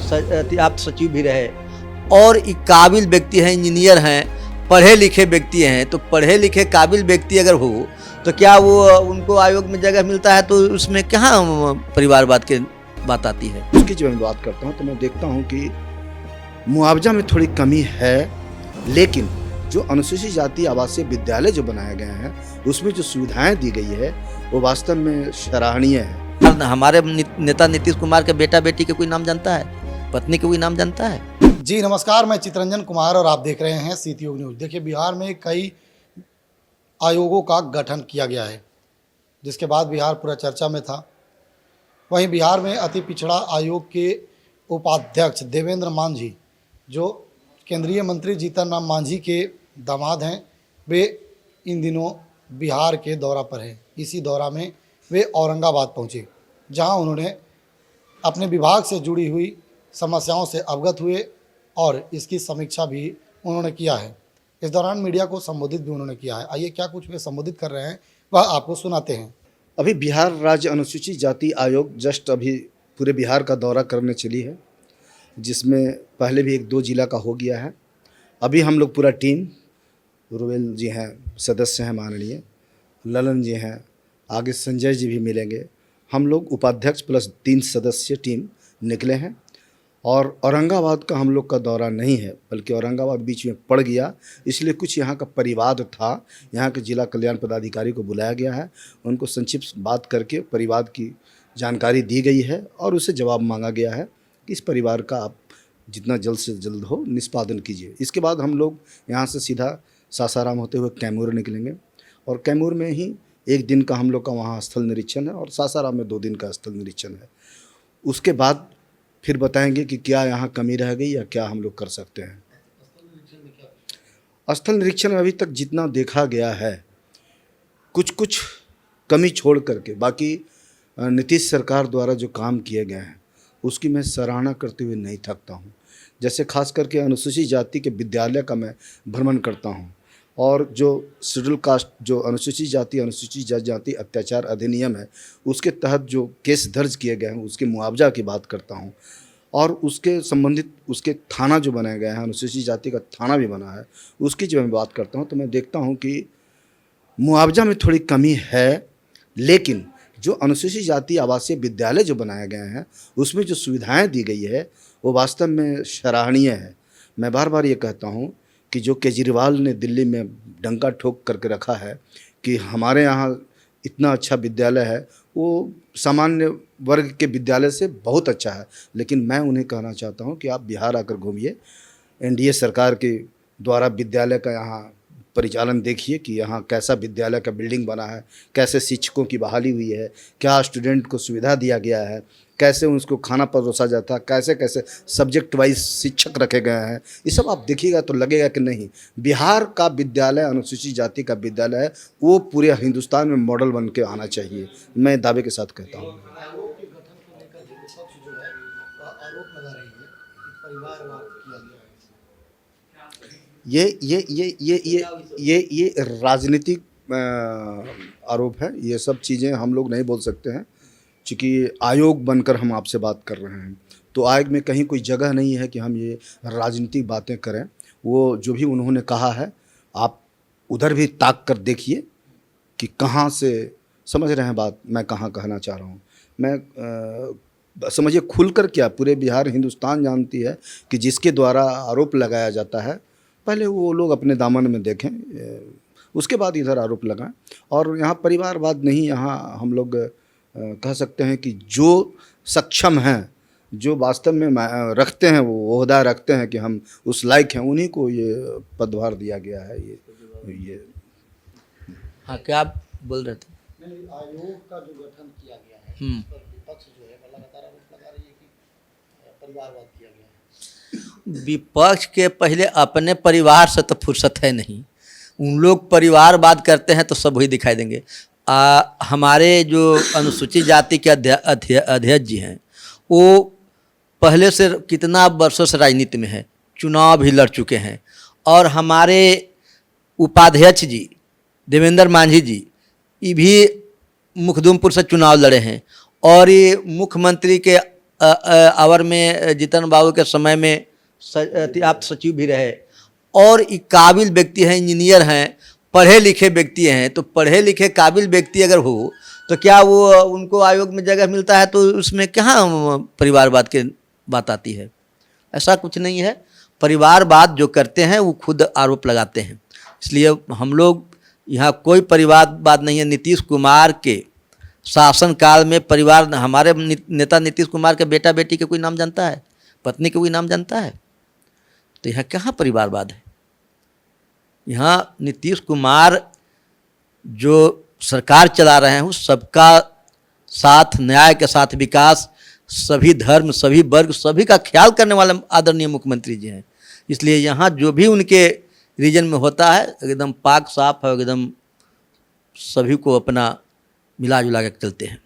आप सचिव भी रहे और एक काबिल व्यक्ति हैं, इंजीनियर हैं, पढ़े लिखे व्यक्ति हैं। तो पढ़े लिखे काबिल व्यक्ति अगर हो तो क्या वो उनको आयोग में जगह मिलता है? तो उसमें कहाँ परिवारवाद की बात आती है? उसकी जब मैं बात करता हूँ तो मैं देखता हूँ कि मुआवजा में थोड़ी कमी है, लेकिन जो अनुसूचित जाति आवासीय विद्यालय जो बनाए गए हैं उसमें जो सुविधाएं दी गई है वो वास्तव में सराहनीय है। हमारे नेता नीतीश कुमार के बेटा बेटी के कोई नाम जानता है? पत्नी के कोई नाम जानता है? जी नमस्कार, मैं चितरंजन कुमार और आप देख रहे हैं सीटी योग न्यूज़। देखिए, बिहार में कई आयोगों का गठन किया गया है, जिसके बाद बिहार पूरा चर्चा में था। वहीं बिहार में अति पिछड़ा आयोग के उपाध्यक्ष देवेंद्र मांझी, जो केंद्रीय मंत्री जीतन राम मांझी के दामाद हैं, वे इन दिनों बिहार के दौरा पर हैं। इसी दौरा में वे औरंगाबाद पहुंचे, जहां उन्होंने अपने विभाग से जुड़ी हुई समस्याओं से अवगत हुए और इसकी समीक्षा भी उन्होंने किया है। इस दौरान मीडिया को संबोधित भी उन्होंने किया है। आइए क्या कुछ वे संबोधित कर रहे हैं वह आपको सुनाते हैं। अभी बिहार राज्य अनुसूचित जाति आयोग जस्ट अभी पूरे बिहार का दौरा करने चली है, जिसमें पहले भी 1-2 जिला का हो गया है। अभी हम लोग पूरा टीम, रुबेल जी हैं, सदस्य हैं माननीय, ललन जी हैं, आगे संजय जी भी मिलेंगे। हम लोग उपाध्यक्ष प्लस 3 सदस्य टीम निकले हैं और औरंगाबाद का हम लोग का दौरा नहीं है, बल्कि औरंगाबाद बीच में पड़ गया, इसलिए कुछ यहाँ का परिवाद था। यहाँ के जिला कल्याण पदाधिकारी को बुलाया गया है, उनको संक्षिप्त बात करके परिवाद की जानकारी दी गई है और उसे जवाब मांगा गया है कि इस परिवार का आप जितना जल्द से जल्द हो निष्पादन कीजिए। इसके बाद हम लोग यहाँ से सीधा सासाराम होते हुए कैमूर निकलेंगे और कैमूर में ही 1 दिन का हम लोग का वहाँ स्थल निरीक्षण है और सासाराम में 2 दिन का स्थल निरीक्षण है। उसके बाद फिर बताएंगे कि क्या यहाँ कमी रह गई या क्या हम लोग कर सकते हैं। स्थल निरीक्षण में अभी तक जितना देखा गया है, कुछ कमी छोड़ करके बाकी नीतीश सरकार द्वारा जो काम किए गए हैं उसकी मैं सराहना करते हुए नहीं थकता हूँ। जैसे खास करके अनुसूचित जाति के विद्यालय का मैं भ्रमण करता हूँ और जो शेड्यूल कास्ट, जो अनुसूचित जाति अत्याचार अधिनियम है, उसके तहत जो केस दर्ज किए गए हैं उसके मुआवजा की बात करता हूँ और उसके संबंधित उसके थाना जो बनाया गया है, अनुसूचित जाति का थाना भी बना है, उसकी जब मैं बात करता हूँ तो मैं देखता हूँ कि मुआवजा में थोड़ी कमी है, लेकिन जो अनुसूचित जाति आवासीय विद्यालय जो बनाए गए हैं उसमें जो सुविधाएँ दी गई है वो वास्तव में सराहनीय है। मैं बार बार ये कहता हूँ कि जो केजरीवाल ने दिल्ली में डंका ठोक करके रखा है कि हमारे यहाँ इतना अच्छा विद्यालय है, वो सामान्य वर्ग के विद्यालय से बहुत अच्छा है, लेकिन मैं उन्हें कहना चाहता हूँ कि आप बिहार आकर घूमिए, एनडीए सरकार के द्वारा विद्यालय का यहाँ परिचालन देखिए कि यहाँ कैसा विद्यालय का बिल्डिंग बना है, कैसे शिक्षकों की बहाली हुई है, क्या स्टूडेंट को सुविधा दिया गया है, कैसे उसको खाना परोसा जाता है, कैसे कैसे सब्जेक्ट वाइज शिक्षक रखे गए हैं। ये सब आप देखिएगा तो लगेगा कि नहीं, बिहार का विद्यालय अनुसूचित जाति का विद्यालय है, वो पूरे हिंदुस्तान में मॉडल बन के आना चाहिए, मैं दावे के साथ कहता हूँ। ये राजनीतिक आरोप है। ये सब चीज़ें हम लोग नहीं बोल सकते हैं, चूँकि आयोग बनकर हम आपसे बात कर रहे हैं तो आयोग में कहीं कोई जगह नहीं है कि हम ये राजनीतिक बातें करें। वो जो भी उन्होंने कहा है आप उधर भी ताक कर देखिए कि कहाँ से समझ रहे हैं बात मैं कहाँ कहना चाह रहा हूँ। मैं समझिए खुलकर, क्या पूरे बिहार हिंदुस्तान जानती है कि जिसके द्वारा आरोप लगाया जाता है पहले वो लोग अपने दामन में देखें, उसके बाद इधर आरोप लगाएं। और यहाँ परिवारवाद नहीं, यहाँ हम लोग कह सकते हैं कि जो सक्षम हैं, जो वास्तव में रखते हैं, वो ओहदा रखते हैं कि हम उस लायक हैं, उन्हीं को ये पदभार दिया गया है। ये हाँ, क्या आप बोल रहे थे? आयोग का जो गठन किया गया है, विपक्ष जो है लगातार आरोप लगा रही है कि परिवारवाद किया गया है। विपक्ष के पहले अपने परिवार से तो फुर्सत है नहीं, उन लोग परिवारवाद करते हैं तो सब वही दिखाई देंगे। हमारे जो अनुसूचित जाति के अध्यक्ष जी हैं वो पहले से कितना वर्षों से राजनीति में है, चुनाव भी लड़ चुके हैं। और हमारे उपाध्यक्ष जी देवेंद्र मांझी जी, ये भी मुखदुमपुर से चुनाव लड़े हैं और ये मुख्यमंत्री के आवर में जीतन बाबू के समय में आप सचिव भी रहे, और एक काबिल व्यक्ति हैं, इंजीनियर हैं, पढ़े लिखे व्यक्ति हैं। तो पढ़े लिखे काबिल व्यक्ति अगर हो तो क्या वो उनको आयोग में जगह मिलता है तो उसमें कहाँ परिवारवाद की बात आती है? ऐसा कुछ नहीं है। परिवारवाद जो करते हैं वो खुद आरोप लगाते हैं। इसलिए हम लोग यहाँ कोई परिवारवाद नहीं है। नीतीश कुमार के शासनकाल में परिवार, हमारे नेता नीतीश कुमार के बेटा बेटी के कोई नाम जानता है? पत्नी के कोई नाम जानता है? तो यहाँ कहाँ परिवारवाद है? यहाँ नीतीश कुमार जो सरकार चला रहे हैं वो सबका साथ, न्याय के साथ विकास, सभी धर्म, सभी वर्ग, सभी का ख्याल करने वाले आदरणीय मुख्यमंत्री जी हैं। इसलिए यहाँ जो भी उनके रीजन में होता है एकदम पाक साफ है, एकदम सभी को अपना मिला जुला के चलते हैं।